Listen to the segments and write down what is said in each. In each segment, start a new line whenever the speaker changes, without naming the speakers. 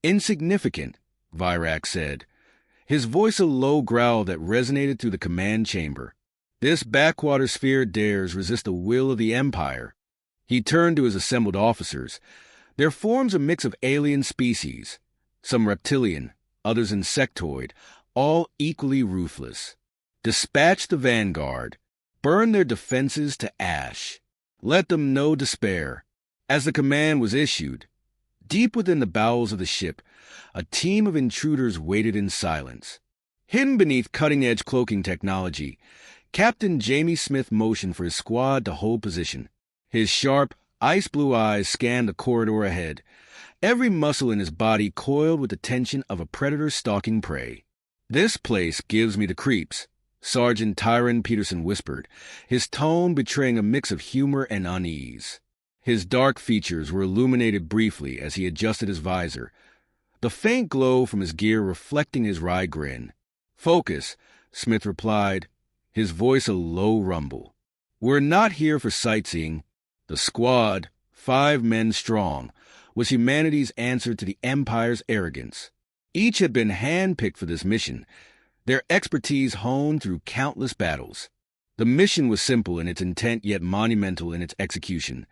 Insignificant, Virak said, his voice a low growl that resonated through the command chamber. This backwater sphere dares resist the will of the Empire. He turned to his assembled officers. Their form's a mix of alien species, some reptilian, others insectoid, all equally ruthless. Dispatch the vanguard. Burn their defenses to ash. Let them know despair. As the command was issued, deep within the bowels of the ship, a team of intruders waited in silence. Hidden beneath cutting-edge cloaking technology, Captain Jamie Smith motioned for his squad to hold position. His sharp, ice-blue eyes scanned the corridor ahead, every muscle in his body coiled with the tension of a predator stalking prey. "This place gives me the creeps," Sergeant Tyron Peterson whispered, his tone betraying a mix of humor and unease. His dark features were illuminated briefly as he adjusted his visor, the faint glow from his gear reflecting his wry grin. "Focus," Smith replied, his voice a low rumble. "We're not here for sightseeing." The squad, 5 men strong, was humanity's answer to the Empire's arrogance. Each had been handpicked for this mission, their expertise honed through countless battles. The mission was simple in its intent yet monumental in its execution.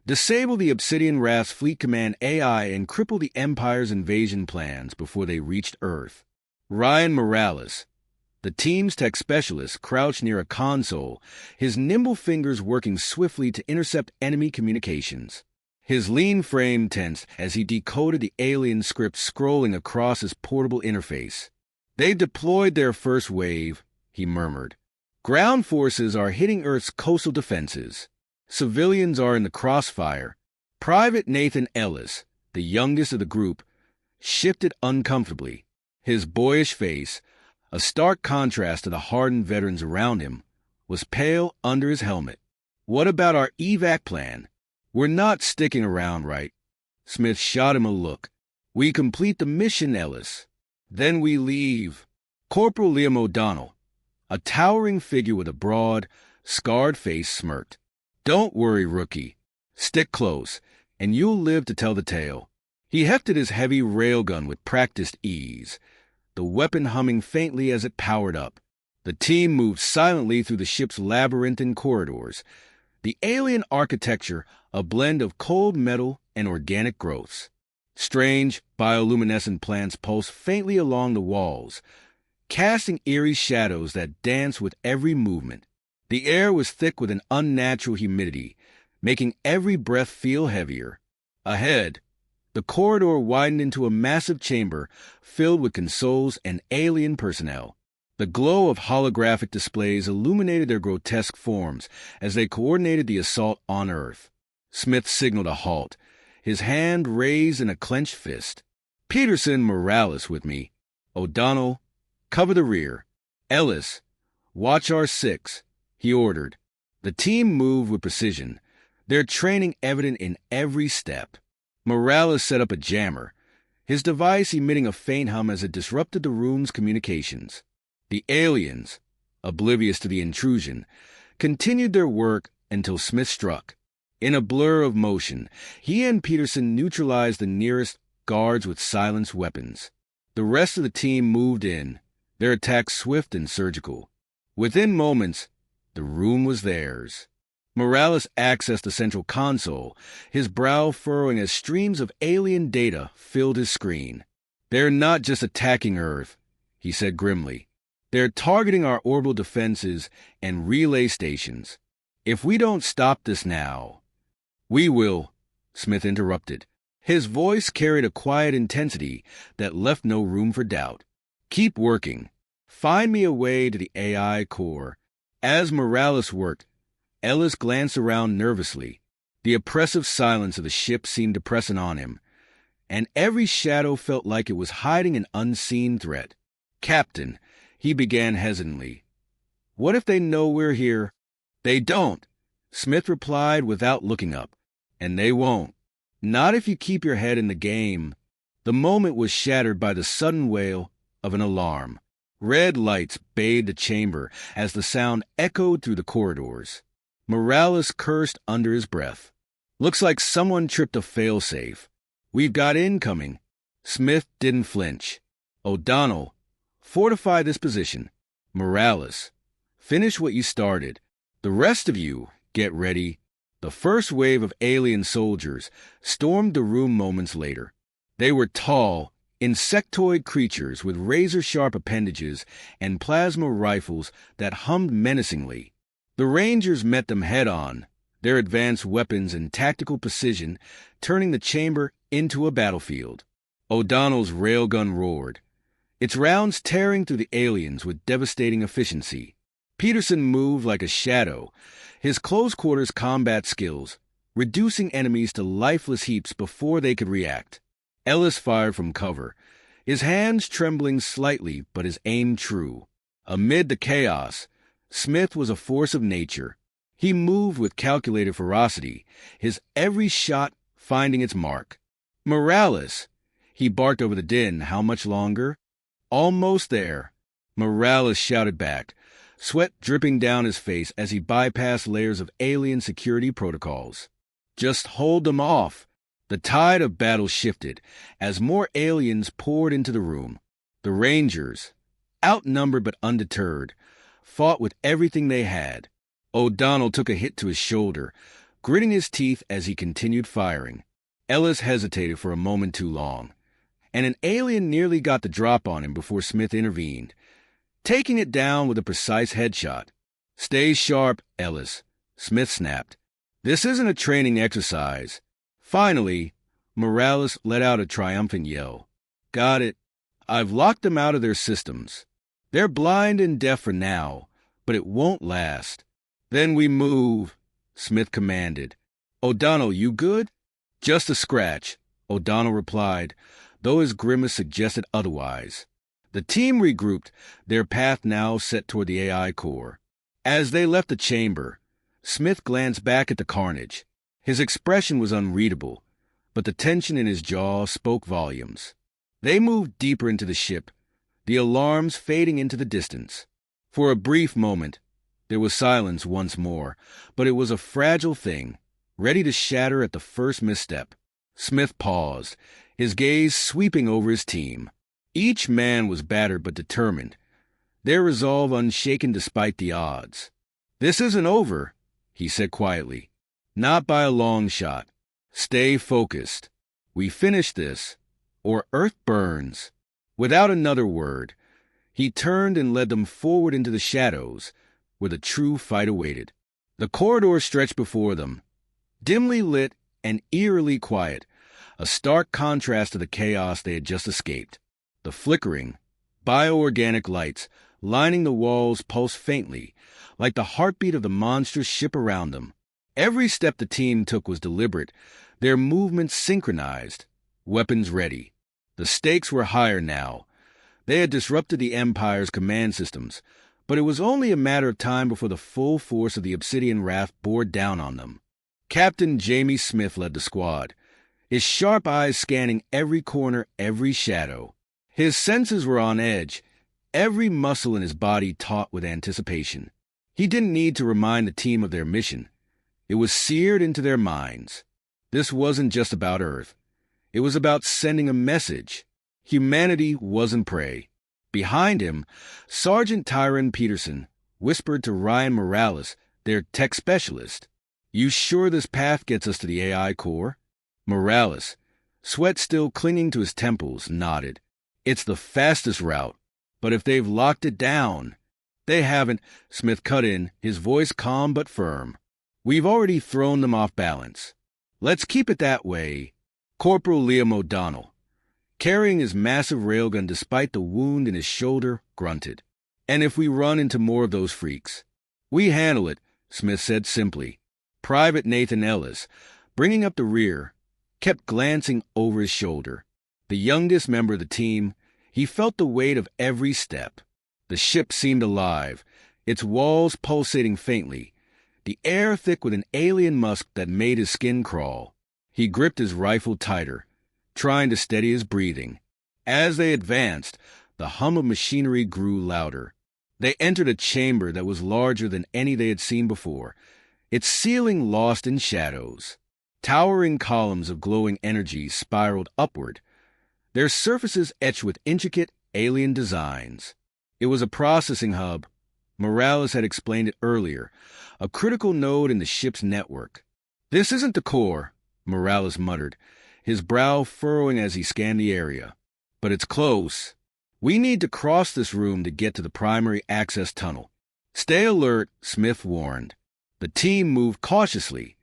Disable the Obsidian Raft's Fleet Command AI and cripple the Empire's invasion plans before they reached Earth. Ryan Morales, the team's tech specialist, crouched near a console, his nimble fingers working swiftly to intercept enemy communications. His lean frame tensed as he decoded the alien script scrolling across his portable interface. "They've deployed their first wave," he murmured. "Ground forces are hitting Earth's coastal defenses. Civilians are in the crossfire." Private Nathan Ellis, the youngest of the group, shifted uncomfortably. His boyish face, a stark contrast to the hardened veterans around him, was pale under his helmet. "What about our evac plan?" "We're not sticking around, right?" Smith shot him a look. "We complete the mission, Ellis. Then we leave." Corporal Liam O'Donnell, a towering figure with a broad, scarred face, smirked. "Don't worry, rookie. Stick close, and you'll live to tell the tale." He hefted his heavy railgun with practiced ease, the weapon humming faintly as it powered up. The team moved silently through the ship's labyrinthine corridors, the alien architecture a blend of cold metal and organic growths. Strange, bioluminescent plants pulsed faintly along the walls, casting eerie shadows that danced with every movement. The air was thick with an unnatural humidity, making every breath feel heavier. Ahead, the corridor widened into a massive chamber filled with consoles and alien personnel. The glow of holographic displays illuminated their grotesque forms as they coordinated the assault on Earth. Smith signaled a halt, his hand raised in a clenched fist. "Peterson, Morales with me. O'Donnell, cover the rear. Ellis, watch R6, he ordered. The team moved with precision, their training evident in every step. Morales set up a jammer, his device emitting a faint hum as it disrupted the room's communications. The aliens, oblivious to the intrusion, continued their work until Smith struck. In a blur of motion, he and Peterson neutralized the nearest guards with silenced weapons. The rest of the team moved in, their attack swift and surgical. Within moments, the room was theirs. Morales accessed the central console, his brow furrowing as streams of alien data filled his screen. "They're not just attacking Earth," he said grimly. "They're targeting our orbital defenses and relay stations. If we don't stop this now—" "We will," Smith interrupted. His voice carried a quiet intensity that left no room for doubt. "Keep working. Find me a way to the AI core." As Morales worked, Ellis glanced around nervously. The oppressive silence of the ship seemed to press in on him, and every shadow felt like it was hiding an unseen threat. "Captain," he began hesitantly, "what if they know we're here?" "They don't," Smith replied without looking up. "And they won't. Not if you keep your head in the game." The moment was shattered by the sudden wail of an alarm. Red lights bathed the chamber as the sound echoed through the corridors. Morales cursed under his breath. "Looks like someone tripped a failsafe. We've got incoming." Smith didn't flinch. O'Donnell, fortify this position. Morales, finish what you started. The rest of you, get ready. The first wave of alien soldiers stormed the room moments later. They were tall, insectoid creatures with razor-sharp appendages and plasma rifles that hummed menacingly. The Rangers met them head-on, their advanced weapons and tactical precision turning the chamber into a battlefield. O'Donnell's railgun roared, its rounds tearing through the aliens with devastating efficiency. Peterson moved like a shadow, his close-quarters combat skills reducing enemies to lifeless heaps before they could react. Ellis fired from cover, his hands trembling slightly but his aim true. Amid the chaos, Smith was a force of nature. He moved with calculated ferocity, his every shot finding its mark. Morales, he barked over the din. How much longer? Almost there. Morales shouted back, sweat dripping down his face as he bypassed layers of alien security protocols. Just hold them off. The tide of battle shifted as more aliens poured into the room. The Rangers, outnumbered but undeterred, fought with everything they had. O'Donnell took a hit to his shoulder, gritting his teeth as he continued firing. Ellis hesitated for a moment too long, and an alien nearly got the drop on him before Smith intervened, taking it down with a precise headshot. Stay sharp, Ellis, Smith snapped. This isn't a training exercise. Finally, Morales let out a triumphant yell. Got it. I've locked them out of their systems. They're blind and deaf for now, but it won't last. Then we move, Smith commanded. O'Donnell, you good? Just a scratch, O'Donnell replied, though his grimace suggested otherwise. The team regrouped, their path now set toward the AI core. As they left the chamber, Smith glanced back at the carnage. His expression was unreadable, but the tension in his jaw spoke volumes. They moved deeper into the ship, the alarms fading into the distance. For a brief moment, there was silence once more, but it was a fragile thing, ready to shatter at the first misstep. Smith paused, his gaze sweeping over his team. Each man was battered but determined, their resolve unshaken despite the odds. This isn't over, he said quietly. Not by a long shot. Stay focused. We finish this, or Earth burns. Without another word, he turned and led them forward into the shadows, where the true fight awaited. The corridor stretched before them, dimly lit and eerily quiet, a stark contrast to the chaos they had just escaped. The flickering, bioorganic lights lining the walls pulsed faintly, like the heartbeat of the monstrous ship around them. Every step the team took was deliberate, their movements synchronized, weapons ready. The stakes were higher now. They had disrupted the Empire's command systems, but it was only a matter of time before the full force of the Obsidian Wrath bore down on them. Captain Jamie Smith led the squad, his sharp eyes scanning every corner, every shadow. His senses were on edge, every muscle in his body taut with anticipation. He didn't need to remind the team of their mission. It was seared into their minds. This wasn't just about Earth. It was about sending a message. Humanity wasn't prey. Behind him, Sergeant Tyrone Peterson whispered to Ryan Morales, their tech specialist, "You sure this path gets us to the AI core?" Morales, sweat still clinging to his temples, nodded. "It's the fastest route, but if they've locked it down—" "They haven't," Smith cut in, his voice calm but firm. "We've already thrown them off balance. Let's keep it that way." Corporal Liam O'Donnell, carrying his massive railgun despite the wound in his shoulder, grunted. "And if we run into more of those freaks?" "We handle it," Smith said simply. Private Nathan Ellis, bringing up the rear, kept glancing over his shoulder. The youngest member of the team, he felt the weight of every step. The ship seemed alive, its walls pulsating faintly, the air thick with an alien musk that made his skin crawl. He gripped his rifle tighter, trying to steady his breathing. As they advanced, the hum of machinery grew louder. They entered a chamber that was larger than any they had seen before, its ceiling lost in shadows. Towering columns of glowing energy spiraled upward, their surfaces etched with intricate alien designs. It was a processing hub. Morales had explained it earlier, a critical node in the ship's network. "This isn't the core," Morales muttered, his brow furrowing as he scanned the area. "But it's close. We need to cross this room to get to the primary access tunnel." "Stay alert," Smith warned. The team moved cautiously,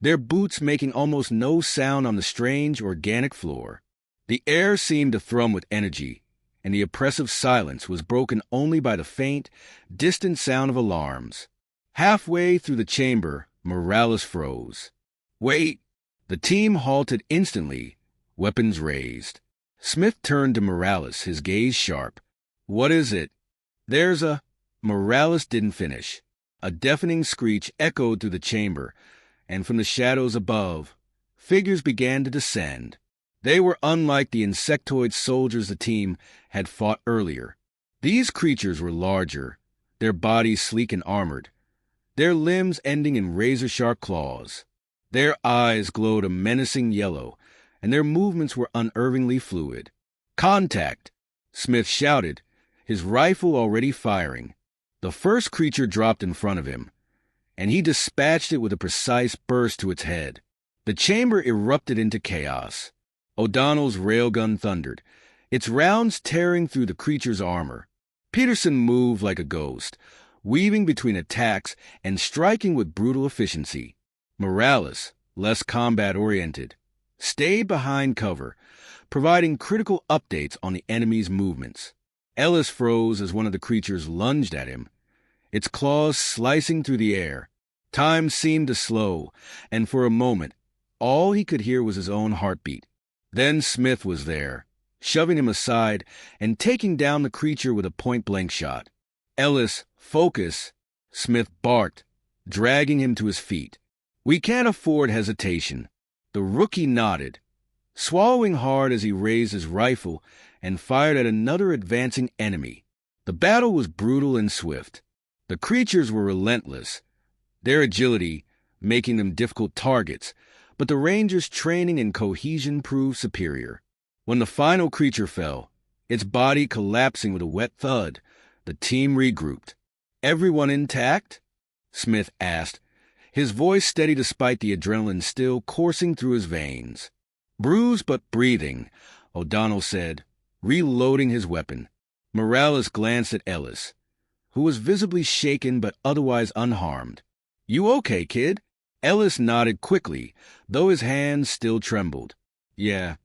their boots making almost no sound on the strange organic floor. The air seemed to thrum with energy, and the oppressive silence was broken only by the faint, distant sound of alarms. Halfway through the chamber, Morales froze. "Wait!" The team halted instantly, weapons raised. Smith turned to Morales, his gaze sharp. "What is it?" "There's a—" Morales didn't finish. A deafening screech echoed through the chamber, and from the shadows above, figures began to descend. They were unlike the insectoid soldiers the team had fought earlier. These creatures were larger, their bodies sleek and armored, their limbs ending in razor-sharp claws. Their eyes glowed a menacing yellow, and their movements were unnervingly fluid. "Contact!" Smith shouted, his rifle already firing. The first creature dropped in front of him, and he dispatched it with a precise burst to its head. The chamber erupted into chaos. O'Donnell's railgun thundered, its rounds tearing through the creature's armor. Peterson moved like a ghost, weaving between attacks and striking with brutal efficiency. Morales, less combat-oriented, stayed behind cover, providing critical updates on the enemy's movements. Ellis froze as one of the creatures lunged at him, its claws slicing through the air. Time seemed to slow, and for a moment, all he could hear was his own heartbeat. Then Smith was there, shoving him aside and taking down the creature with a point-blank shot. "Ellis, focus!" Smith barked, dragging him to his feet. "We can't afford hesitation." The rookie nodded, swallowing hard as he raised his rifle and fired at another advancing enemy. The battle was brutal and swift. The creatures were relentless, their agility making them difficult targets, but the Rangers' training and cohesion proved superior. When the final creature fell, its body collapsing with a wet thud, the team regrouped. "Everyone intact?" Smith asked, his voice steady despite the adrenaline still coursing through his veins. "Bruised but breathing," O'Donnell said, reloading his weapon. Morales glanced at Ellis, who was visibly shaken but otherwise unharmed. "You okay, kid?" Ellis nodded quickly, though his hands still trembled. Yeah,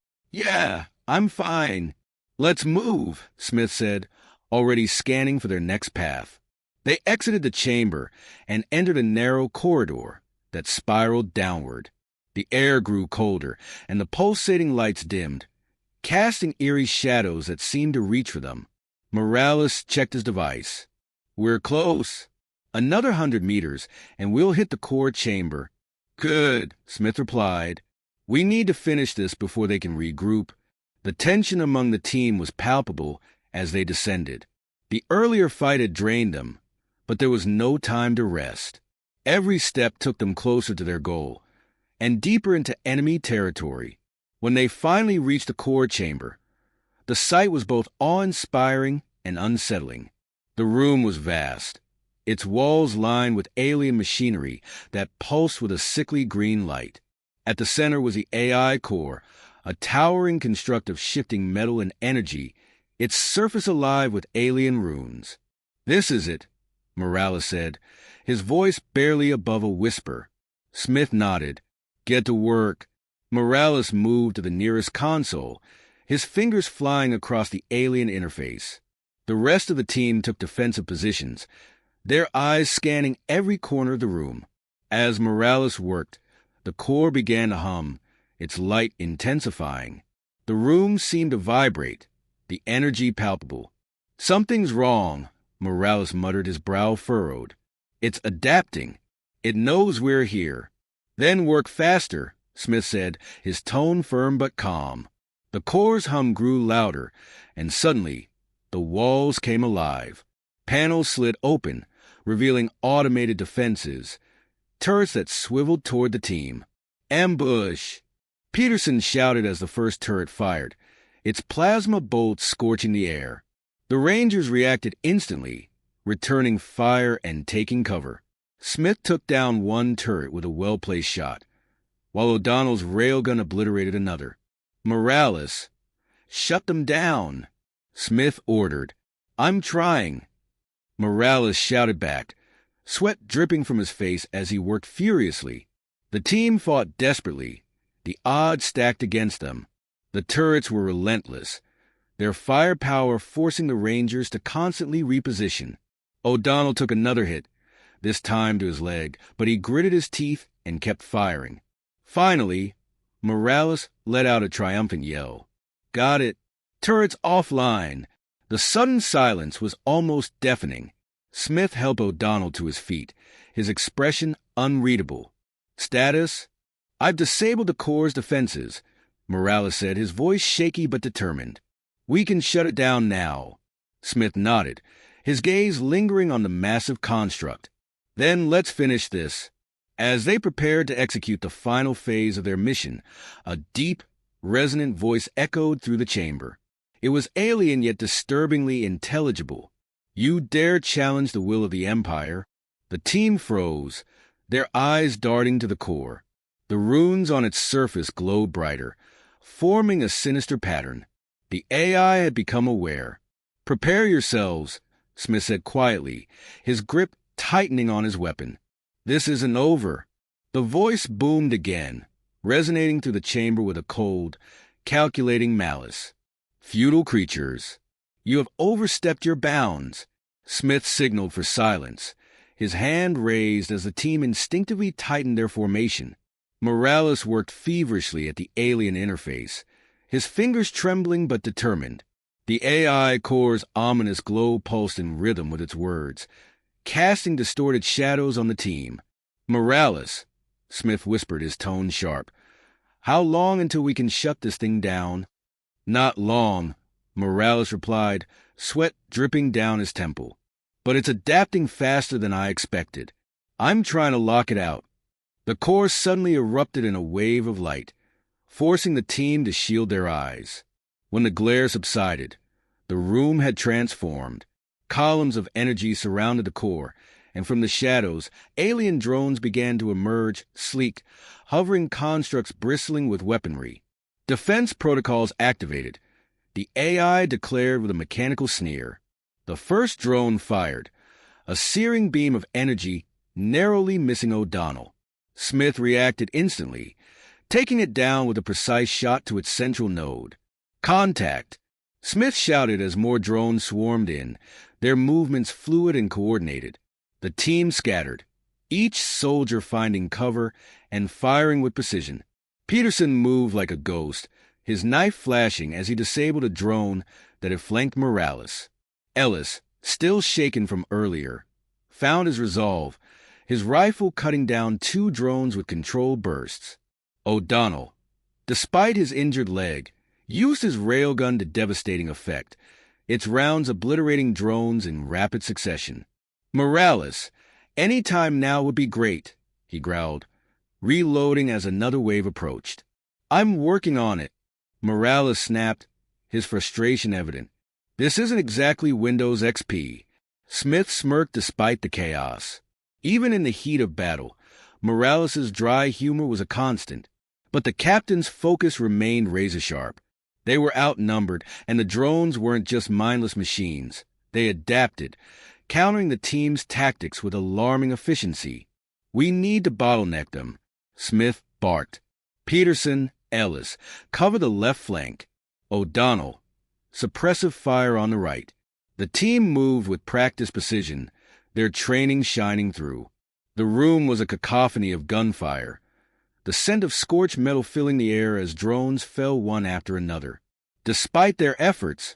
I'm fine." "Let's move," Smith said, already scanning for their next path. They exited the chamber and entered a narrow corridor that spiraled downward. The air grew colder, and the pulsating lights dimmed, casting eerie shadows that seemed to reach for them. Morales checked his device. "We're close. Another 100 meters, and we'll hit the core chamber." "Good," Smith replied. "We need to finish this before they can regroup." The tension among the team was palpable as they descended. The earlier fight had drained them, but there was no time to rest. Every step took them closer to their goal, and deeper into enemy territory. When they finally reached the core chamber, the sight was both awe-inspiring and unsettling. The room was vast, its walls lined with alien machinery that pulsed with a sickly green light. At the center was the AI core, a towering construct of shifting metal and energy, its surface alive with alien runes. "This is it," Morales said, his voice barely above a whisper. Smith nodded. "Get to work." Morales moved to the nearest console, his fingers flying across the alien interface. The rest of the team took defensive positions, their eyes scanning every corner of the room. As Morales worked, the core began to hum, its light intensifying. The room seemed to vibrate, the energy palpable. "Something's wrong," Morales muttered, his brow furrowed. "It's adapting. It knows we're here." "Then work faster," Smith said, his tone firm but calm. The core's hum grew louder, and suddenly the walls came alive. Panels slid open, revealing automated defenses, turrets that swiveled toward the team. "Ambush!" Peterson shouted as the first turret fired, its plasma bolts scorching the air. The Rangers reacted instantly, returning fire and taking cover. Smith took down one turret with a well-placed shot, while O'Donnell's railgun obliterated another. Morales, "Shut them down," Smith ordered. "I'm trying." Morales shouted back, sweat dripping from his face as he worked furiously. The team fought desperately, the odds stacked against them. The turrets were relentless, their firepower forcing the Rangers to constantly reposition. O'Donnell took another hit, this time to his leg, but he gritted his teeth and kept firing. Finally, Morales let out a triumphant yell. "Got it. Turrets offline." The sudden silence was almost deafening. Smith helped O'Donnell to his feet, his expression unreadable. "Status? I've disabled the Corps' defenses," Morales said, his voice shaky but determined. "We can shut it down now." Smith nodded, his gaze lingering on the massive construct. "Then let's finish this." As they prepared to execute the final phase of their mission, a deep, resonant voice echoed through the chamber. It was alien yet disturbingly intelligible. "You dare challenge the will of the Empire?" The team froze, their eyes darting to the core. The runes on its surface glowed brighter, forming a sinister pattern. The AI had become aware. "Prepare yourselves," Smith said quietly, his grip tightening on his weapon. "This isn't over." The voice boomed again, resonating through the chamber with a cold, calculating malice. "Feudal creatures, you have overstepped your bounds." Smith signaled for silence, his hand raised as the team instinctively tightened their formation. Morales worked feverishly at the alien interface, his fingers trembling but determined. The AI core's ominous glow pulsed in rhythm with its words, casting distorted shadows on the team. "Morales," Smith whispered, his tone sharp, "how long until we can shut this thing down?" "Not long," Morales replied, sweat dripping down his temple. "But it's adapting faster than I expected. I'm trying to lock it out." The core suddenly erupted in a wave of light, forcing the team to shield their eyes. When the glare subsided, the room had transformed. Columns of energy surrounded the core, and from the shadows, alien drones began to emerge, sleek, hovering constructs bristling with weaponry. Defense protocols activated. The AI declared with a mechanical sneer. The first drone fired, a searing beam of energy narrowly missing O'Donnell. Smith reacted instantly, taking it down with a precise shot to its central node. "Contact!" Smith shouted as more drones swarmed in, their movements fluid and coordinated. The team scattered, each soldier finding cover and firing with precision. Peterson moved like a ghost, his knife flashing as he disabled a drone that had flanked Morales. Ellis, still shaken from earlier, found his resolve, his rifle cutting down 2 drones with controlled bursts. O'Donnell, despite his injured leg, used his railgun to devastating effect, its rounds obliterating drones in rapid succession. "Morales, any time now would be great," he growled, reloading as another wave approached. "I'm working on it," Morales snapped, his frustration evident. "This isn't exactly Windows XP." Smith smirked despite the chaos. Even in the heat of battle, Morales' dry humor was a constant, but the captain's focus remained razor-sharp. They were outnumbered, and the drones weren't just mindless machines. They adapted, countering the team's tactics with alarming efficiency. "We need to bottleneck them," Smith barked. "Peterson, Ellis, cover the left flank. O'Donnell, suppressive fire on the right." The team moved with practiced precision, their training shining through. The room was a cacophony of gunfire, the scent of scorched metal filling the air as drones fell one after another. Despite their efforts,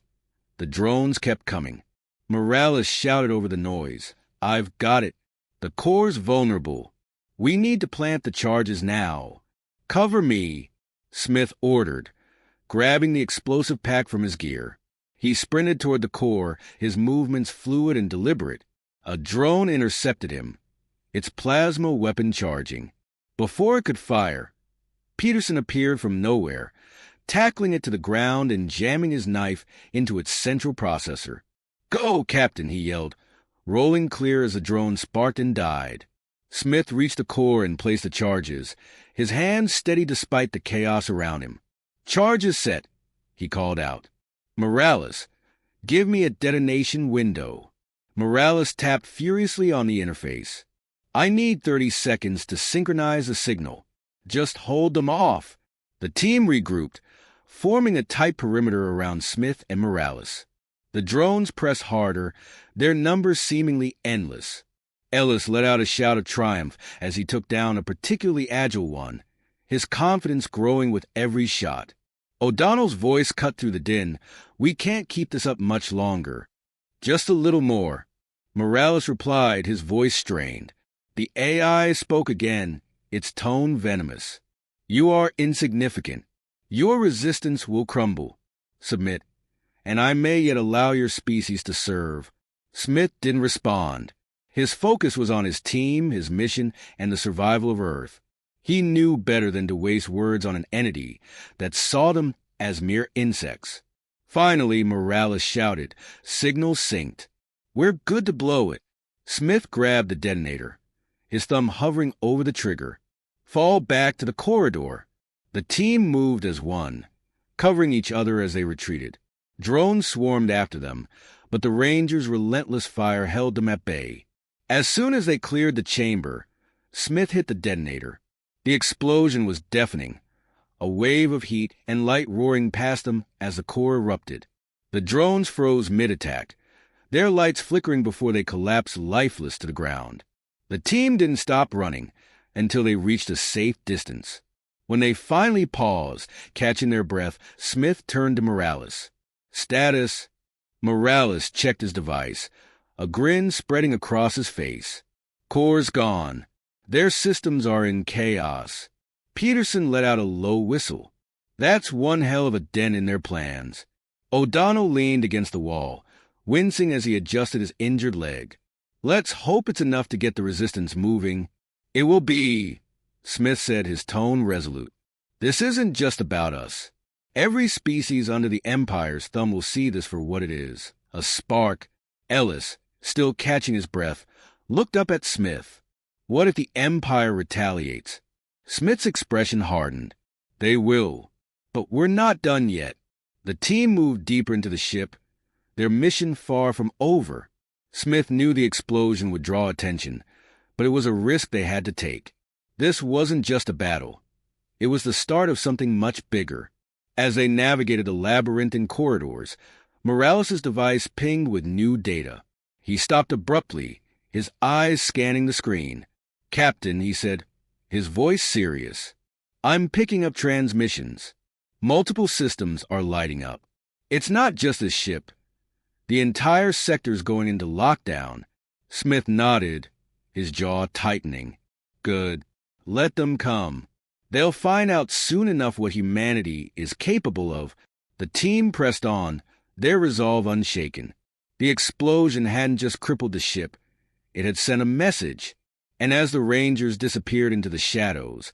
the drones kept coming. Morales shouted over the noise, "I've got it. The core's vulnerable. We need to plant the charges now." "Cover me," Smith ordered, grabbing the explosive pack from his gear. He sprinted toward the core, his movements fluid and deliberate. A drone intercepted him, its plasma weapon charging. Before it could fire, Peterson appeared from nowhere, tackling it to the ground and jamming his knife into its central processor. "Go, Captain," he yelled, rolling clear as the drone sparked and died. Smith reached the core and placed the charges, his hands steady despite the chaos around him. "Charges set," he called out. "Morales, give me a detonation window." Morales tapped furiously on the interface. "I need 30 seconds to synchronize the signal. Just hold them off." The team regrouped, forming a tight perimeter around Smith and Morales. The drones pressed harder, their numbers seemingly endless. Ellis let out a shout of triumph as he took down a particularly agile one, his confidence growing with every shot. O'Donnell's voice cut through the din. "We can't keep this up much longer." "Just a little more," Morales replied, his voice strained. The AI spoke again, its tone venomous. "You are insignificant. Your resistance will crumble. Submit, and I may yet allow your species to serve." Smith didn't respond. His focus was on his team, his mission, and the survival of Earth. He knew better than to waste words on an entity that saw them as mere insects. Finally, Morales shouted, signal synced. "We're good to blow it." Smith grabbed the detonator, his thumb hovering over the trigger. "Fall back to the corridor." The team moved as one, covering each other as they retreated. Drones swarmed after them, but the Rangers' relentless fire held them at bay. As soon as they cleared the chamber, Smith hit the detonator. The explosion was deafening, a wave of heat and light roaring past them as the core erupted. The drones froze mid-attack, their lights flickering before they collapsed lifeless to the ground. The team didn't stop running until they reached a safe distance. When they finally paused, catching their breath, Smith turned to Morales. "Status." Morales checked his device, a grin spreading across his face. "Core's gone. Their systems are in chaos." Peterson let out a low whistle. "That's one hell of a dent in their plans." O'Donnell leaned against the wall, wincing as he adjusted his injured leg. "Let's hope it's enough to get the resistance moving." "It will be," Smith said, his tone resolute. "This isn't just about us. Every species under the Empire's thumb will see this for what it is, a spark." Ellis, still catching his breath, looked up at Smith. "What if the Empire retaliates?" Smith's expression hardened. "They will. But we're not done yet." The team moved deeper into the ship, their mission far from over. Smith knew the explosion would draw attention, but it was a risk they had to take. This wasn't just a battle. It was the start of something much bigger. As they navigated the labyrinthine corridors, Morales' device pinged with new data. He stopped abruptly, his eyes scanning the screen. "Captain," he said, his voice serious, "I'm picking up transmissions. Multiple systems are lighting up. It's not just this ship. The entire sector's going into lockdown." Smith nodded, his jaw tightening. "Good. Let them come. They'll find out soon enough what humanity is capable of." The team pressed on, their resolve unshaken. The explosion hadn't just crippled the ship. It had sent a message. And as the Rangers disappeared into the shadows,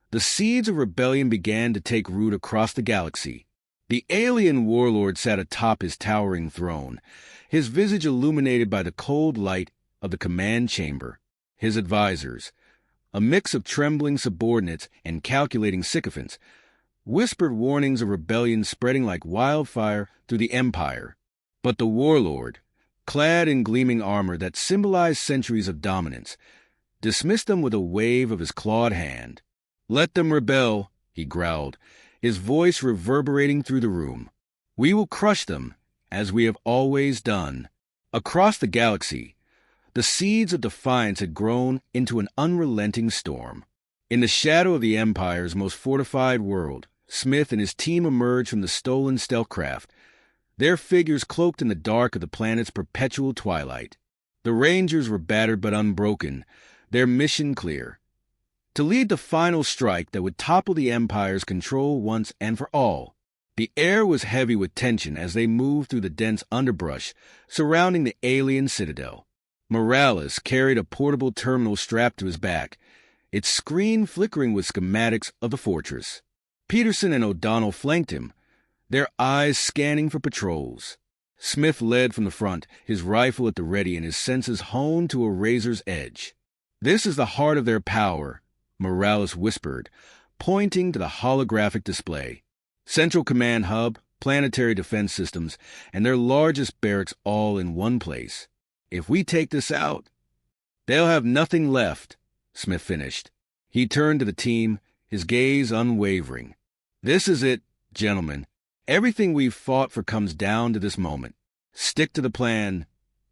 the seeds of rebellion began to take root across the galaxy. The alien warlord sat atop his towering throne, his visage illuminated by the cold light of the command chamber. His advisors, a mix of trembling subordinates and calculating sycophants, whispered warnings of rebellion spreading like wildfire through the Empire. But the warlord, clad in gleaming armor that symbolized centuries of dominance, dismissed them with a wave of his clawed hand. "Let them rebel," he growled, his voice reverberating through the room. "We will crush them, as we have always done." Across the galaxy, the seeds of defiance had grown into an unrelenting storm. In the shadow of the Empire's most fortified world, Smith and his team emerged from the stolen stealth craft, their figures cloaked in the dark of the planet's perpetual twilight. The Rangers were battered but unbroken, their mission clear: to lead the final strike that would topple the Empire's control once and for all. The air was heavy with tension as they moved through the dense underbrush surrounding the alien citadel. Morales carried a portable terminal strapped to his back, its screen flickering with schematics of the fortress. Peterson and O'Donnell flanked him, their eyes scanning for patrols. Smith led from the front, his rifle at the ready and his senses honed to a razor's edge. "This is the heart of their power," Morales whispered, pointing to the holographic display. "Central Command Hub, planetary defense systems, and their largest barracks all in one place. If we take this out, they'll have nothing left," Smith finished. He turned to the team, his gaze unwavering. "This is it, gentlemen. Everything we've fought for comes down to this moment. Stick to the plan,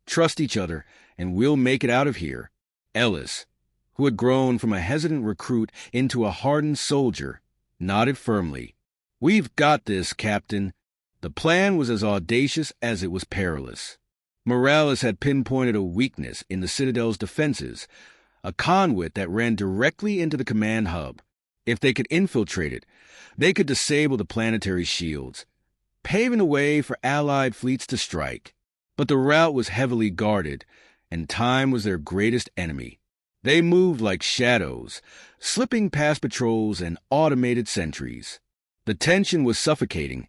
trust each other, and we'll make it out of here." Ellis, who had grown from a hesitant recruit into a hardened soldier, nodded firmly. "We've got this, Captain." The plan was as audacious as it was perilous. Morales had pinpointed a weakness in the Citadel's defenses, a conduit that ran directly into the command hub. If they could infiltrate it, they could disable the planetary shields, paving the way for Allied fleets to strike. But the route was heavily guarded, and time was their greatest enemy. They moved like shadows, slipping past patrols and automated sentries. The tension was suffocating,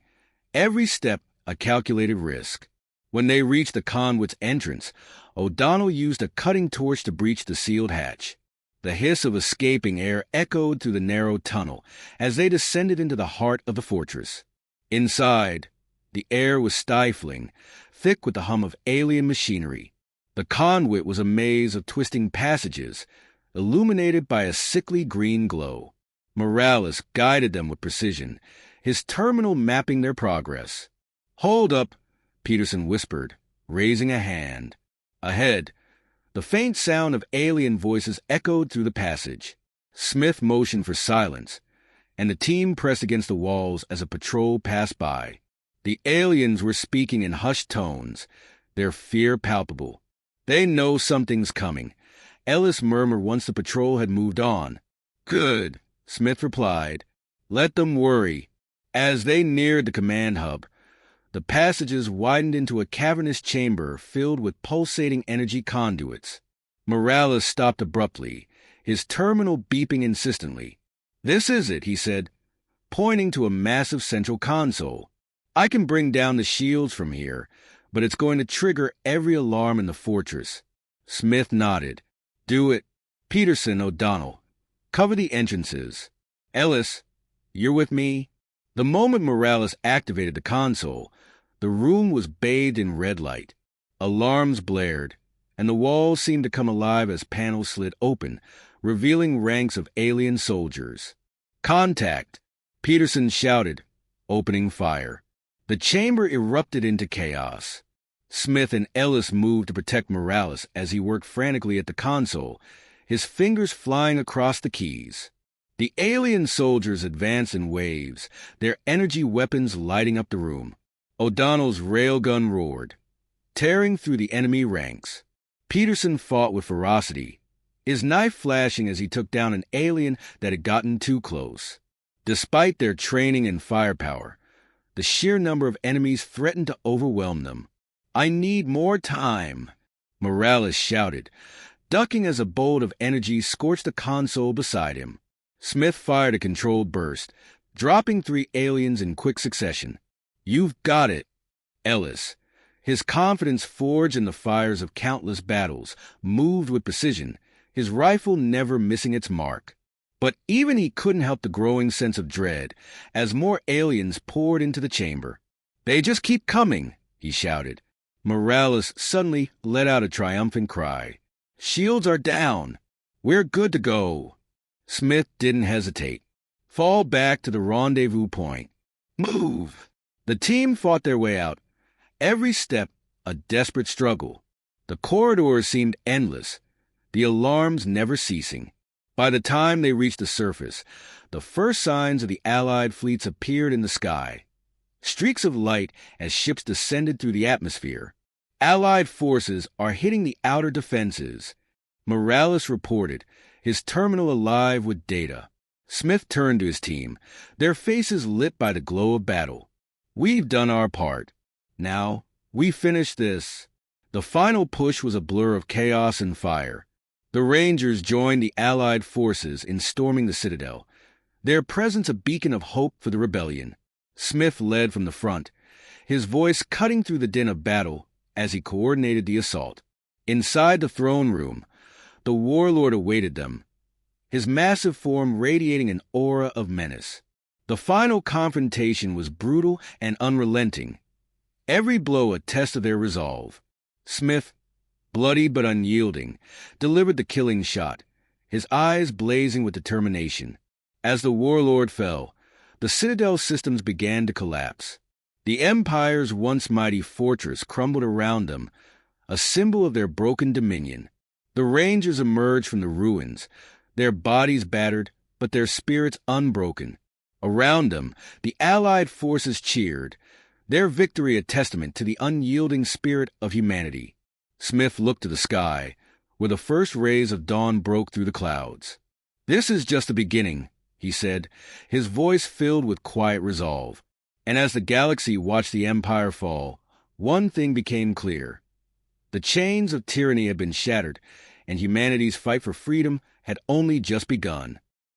every step a calculated risk. When they reached the conduit's entrance, O'Donnell used a cutting torch to breach the sealed hatch. The hiss of escaping air echoed through the narrow tunnel as they descended into the heart of the fortress. Inside, the air was stifling, thick with the hum of alien machinery. The conduit was a maze of twisting passages, illuminated by a sickly green glow. Morales guided them with precision, his terminal mapping their progress. "Hold up," Peterson whispered, raising a hand. Ahead, the faint sound of alien voices echoed through the passage. Smith motioned for silence, and the team pressed against the walls as a patrol passed by. The aliens were speaking in hushed tones, their fear palpable. "They know something's coming," Ellis murmured once the patrol had moved on. "Good," Smith replied. "Let them worry." As they neared the command hub, the passages widened into a cavernous chamber filled with pulsating energy conduits. Morales stopped abruptly, his terminal beeping insistently. "This is it," he said, pointing to a massive central console. "I can bring down the shields from here, but it's going to trigger every alarm in the fortress." Smith nodded. "Do it. Peterson, O'Donnell, cover the entrances. Ellis, you're with me?" The moment Morales activated the console, the room was bathed in red light. Alarms blared, and the walls seemed to come alive as panels slid open, revealing ranks of alien soldiers. "Contact!" Peterson shouted, opening fire. The chamber erupted into chaos. Smith and Ellis moved to protect Morales as he worked frantically at the console, his fingers flying across the keys. The alien soldiers advanced in waves, their energy weapons lighting up the room. O'Donnell's railgun roared, tearing through the enemy ranks. Peterson fought with ferocity, his knife flashing as he took down an alien that had gotten too close. Despite their training and firepower, the sheer number of enemies threatened to overwhelm them. "I need more time," Morales shouted, ducking as a bolt of energy scorched the console beside him. Smith fired a controlled burst, dropping 3 aliens in quick succession. "You've got it." Ellis, his confidence forged in the fires of countless battles, moved with precision, his rifle never missing its mark. But even he couldn't help the growing sense of dread as more aliens poured into the chamber. "They just keep coming," he shouted. Morales suddenly let out a triumphant cry. "Shields are down. We're good to go." Smith didn't hesitate. "Fall back to the rendezvous point. Move." The team fought their way out, every step a desperate struggle. The corridors seemed endless, the alarms never ceasing. By the time they reached the surface, the first signs of the Allied fleets appeared in the sky. Streaks of light as ships descended through the atmosphere. "Allied forces are hitting the outer defenses," Morales reported, his terminal alive with data. Smith turned to his team, their faces lit by the glow of battle. "We've done our part. Now, we finish this." The final push was a blur of chaos and fire. The Rangers joined the Allied forces in storming the Citadel, their presence a beacon of hope for the rebellion. Smith led from the front, his voice cutting through the din of battle as he coordinated the assault. Inside the throne room, the warlord awaited them, his massive form radiating an aura of menace. The final confrontation was brutal and unrelenting, every blow a test of their resolve. Smith, bloody but unyielding, delivered the killing shot, his eyes blazing with determination. As the warlord fell, the Citadel systems began to collapse. The Empire's once mighty fortress crumbled around them, a symbol of their broken dominion. The Rangers emerged from the ruins, their bodies battered, but their spirits unbroken. Around them, the Allied forces cheered, their victory a testament to the unyielding spirit of humanity. Smith looked to the sky, where the first rays of dawn broke through the clouds. "This is just the beginning," he said, his voice filled with quiet resolve. And as the galaxy watched the Empire fall, one thing became clear. The chains of tyranny had been shattered, and humanity's fight for freedom had only just begun.